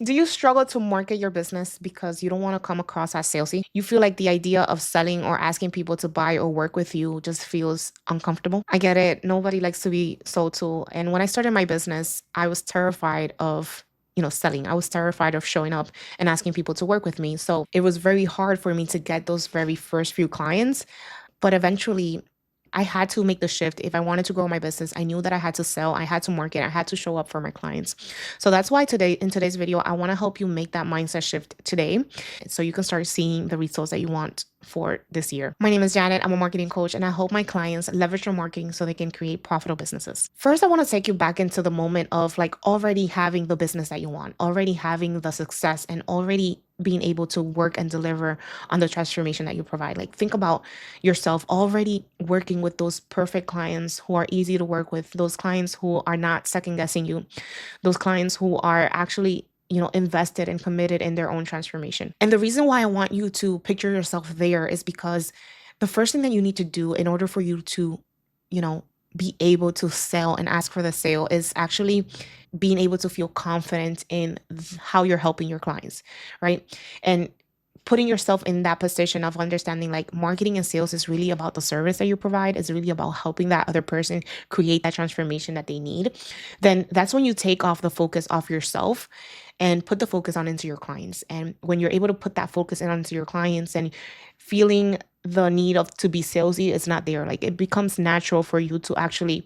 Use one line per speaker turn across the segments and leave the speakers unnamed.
Do you struggle to market your business because you don't want to come across as salesy? You feel like the idea of selling or asking people to buy or work with you just feels uncomfortable? I get it. Nobody likes to be sold to. And when I started my business, I was terrified of selling. I was terrified of showing up and asking people to work with me. So it was very hard for me to get those very first few clients. But eventually, I had to make the shift. If I wanted to grow my business, I knew that I had to sell, I had to market, I had to show up for my clients. So that's why today, in today's video, I want to help you make that mindset shift today so you can start seeing the results that you want for this year. My name is Janet. I'm a marketing coach, and I help my clients leverage their marketing so they can create profitable businesses. First, I want to take you back into the moment of like already having the business that you want, already having the success, and already being able to work and deliver on the transformation that you provide. Like, think about yourself already working with those perfect clients who are easy to work with, those clients who are not second guessing you, those clients who are actually invested and committed in their own transformation. And the reason why I want you to picture yourself there is because the first thing that you need to do in order for you to, you know, be able to sell and ask for the sale is actually being able to feel confident in how you're helping your clients, right? And putting yourself in that position of understanding like marketing and sales is really about the service that you provide, is really about helping that other person create that transformation that they need. Then that's when you take off the focus off yourself and put the focus on into your clients. And when you're able to put that focus in onto your clients and feeling the need of to be salesy is not there, like it becomes natural for you to actually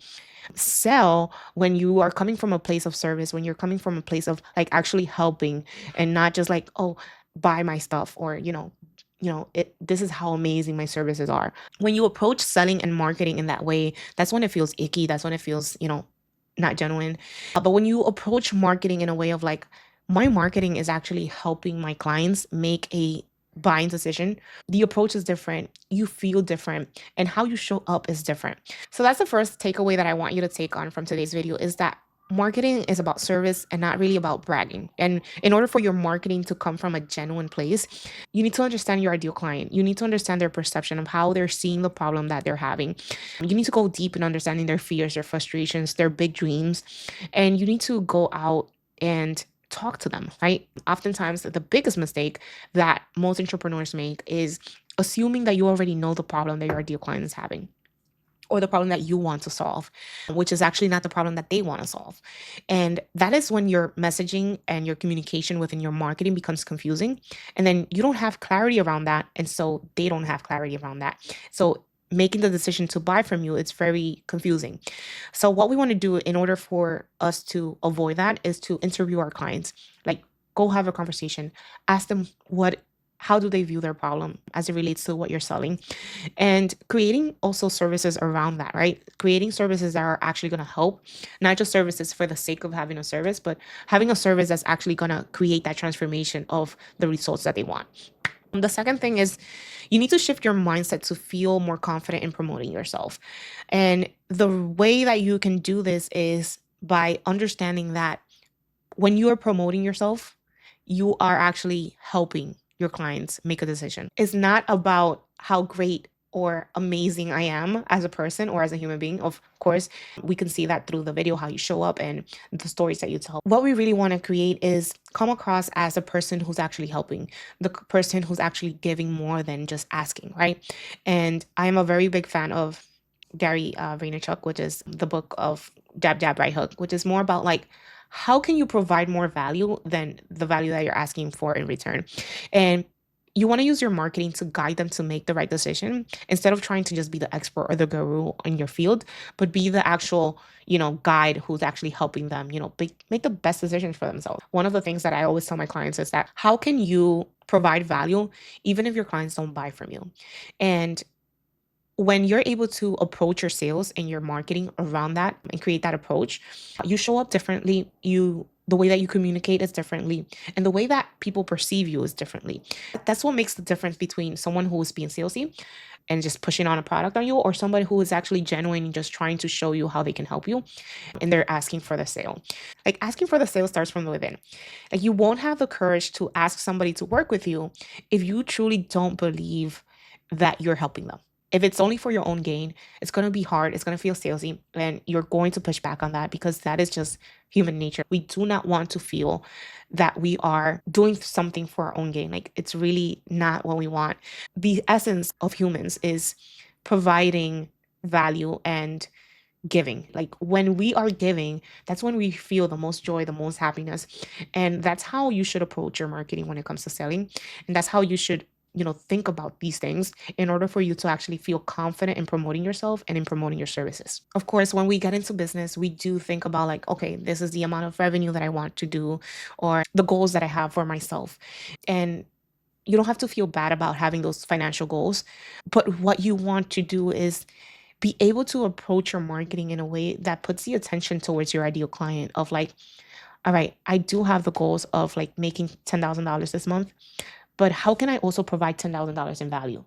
sell when you are coming from a place of service, when you're coming from a place of like actually helping and not just like, oh, buy my stuff, or this is how amazing my services are. When you approach selling and marketing in that way, that's when it feels icky, that's when it feels not genuine. But when you approach marketing in a way of like, my marketing is actually helping my clients make a buying decision, the approach is different, you feel different, and how you show up is different. So that's the first takeaway that I want you to take on from today's video, is that marketing is about service and not really about bragging. And in order for your marketing to come from a genuine place, you need to understand your ideal client. You need to understand their perception of how they're seeing the problem that they're having. You need to go deep in understanding their fears, their frustrations, their big dreams. And you need to go out and talk to them, right? Oftentimes, the biggest mistake that most entrepreneurs make is assuming that you already know the problem that your ideal client is having, or the problem that you want to solve, which is actually not the problem that they want to solve. And that is when your messaging and your communication within your marketing becomes confusing. And then you don't have clarity around that. And so they don't have clarity around that. So making the decision to buy from you, it's very confusing. So what we want to do in order for us to avoid that is to interview our clients. Like, go have a conversation, ask them how do they view their problem as it relates to what you're selling, and creating also services around that, right? Creating services that are actually going to help, not just services for the sake of having a service, but having a service that's actually going to create that transformation of the results that they want. The second thing is you need to shift your mindset to feel more confident in promoting yourself. And the way that you can do this is by understanding that when you are promoting yourself, you are actually helping your clients make a decision. It's not about how great or amazing I am as a person or as a human being. Of course, we can see that through the video, how you show up and the stories that you tell. What we really want to create is come across as a person who's actually helping, the person who's actually giving more than just asking, right? And I'm a very big fan of Gary Vaynerchuk, which is the book of Jab Jab Right Hook, which is more about like, how can you provide more value than the value that you're asking for in return? And you want to use your marketing to guide them to make the right decision instead of trying to just be the expert or the guru in your field, but be the actual, guide who's actually helping them, make the best decisions for themselves. One of the things that I always tell my clients is that how can you provide value even if your clients don't buy from you? And when you're able to approach your sales and your marketing around that and create that approach, you show up differently. The way that you communicate is differently, and the way that people perceive you is differently. That's what makes the difference between someone who is being salesy and just pushing on a product on you, or somebody who is actually genuine and just trying to show you how they can help you, and they're asking for the sale. Like, asking for the sale starts from within. Like, you won't have the courage to ask somebody to work with you if you truly don't believe that you're helping them. If it's only for your own gain, it's going to be hard. It's going to feel salesy, and you're going to push back on that because that is just human nature. We do not want to feel that we are doing something for our own gain. Like, it's really not what we want. The essence of humans is providing value and giving. Like, when we are giving, that's when we feel the most joy, the most happiness. And that's how you should approach your marketing when it comes to selling. And that's how you should, think about these things in order for you to actually feel confident in promoting yourself and in promoting your services. Of course, when we get into business, we do think about, like, okay, this is the amount of revenue that I want to do, or the goals that I have for myself. And you don't have to feel bad about having those financial goals. But what you want to do is be able to approach your marketing in a way that puts the attention towards your ideal client of, like, all right, I do have the goals of, like, making $10,000 this month, but how can I also provide $10,000 in value?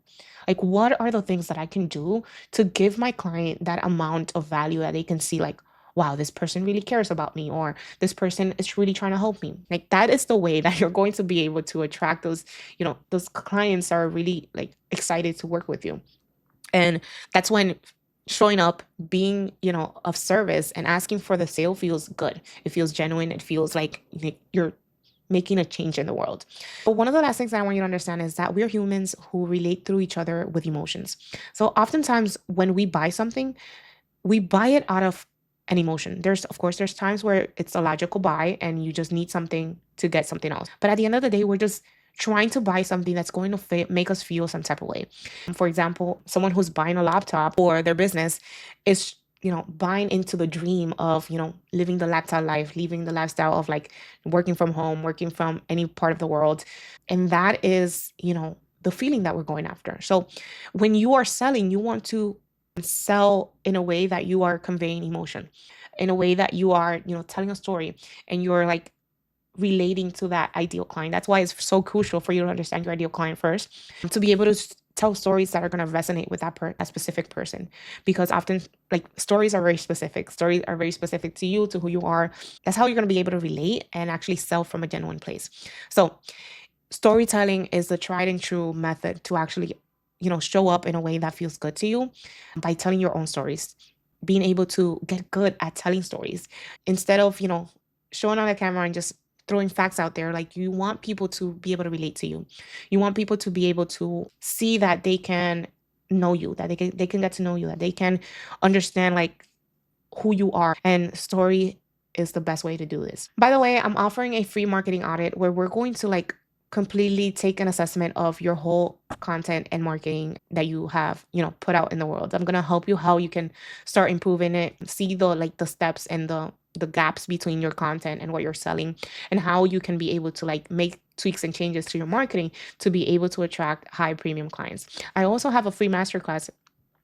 Like, what are the things that I can do to give my client that amount of value that they can see, like, wow, this person really cares about me, or this person is really trying to help me. Like, that is the way that you're going to be able to attract those, those clients that are really, like, excited to work with you. And that's when showing up, being, of service and asking for the sale feels good. It feels genuine. It feels like you're making a change in the world. But one of the last things that I want you to understand is that we're humans who relate through each other with emotions. So oftentimes when we buy something, we buy it out of an emotion. Of course, there's times where it's a logical buy and you just need something to get something else. But at the end of the day, we're just trying to buy something that's going to make us feel some type of way. For example, someone who's buying a laptop for their business is, buying into the dream of, living the laptop life, living the lifestyle of, like, working from home, working from any part of the world. And that is, the feeling that we're going after. So when you are selling, you want to sell in a way that you are conveying emotion, in a way that you are, telling a story, and you're, like, relating to that ideal client. That's why it's so crucial for you to understand your ideal client first, to be able to tell stories that are going to resonate with that specific person. Because often, like, stories are very specific. Stories are very specific to you, to who you are. That's how you're going to be able to relate and actually sell from a genuine place. So storytelling is the tried and true method to actually, show up in a way that feels good to you by telling your own stories, being able to get good at telling stories instead of, showing on the camera and just throwing facts out there. Like, you want people to be able to relate to you. You want people to be able to see that they can know you, that they can get to know you, that they can understand, like, who you are. And story is the best way to do this. By the way, I'm offering a free marketing audit where we're going to, like, completely take an assessment of your whole content and marketing that you have, put out in the world. I'm going to help you how you can start improving it, see the steps and the gaps between your content and what you're selling, and how you can be able to, like, make tweaks and changes to your marketing to be able to attract high premium clients. I also have a free masterclass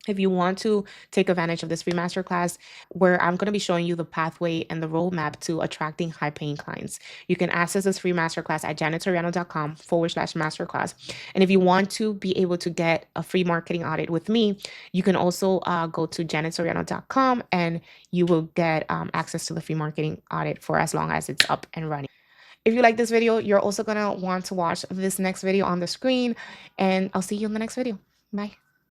if you want to take advantage of this free masterclass, where I'm going to be showing you the pathway and the roadmap to attracting high paying clients. You can access this free masterclass at janettoriano.com/masterclass. And if you want to be able to get a free marketing audit with me, you can also go to janettoriano.com and you will get access to the free marketing audit for as long as it's up and running. If you like this video, you're also going to want to watch this next video on the screen, and I'll see you in the next video. Bye.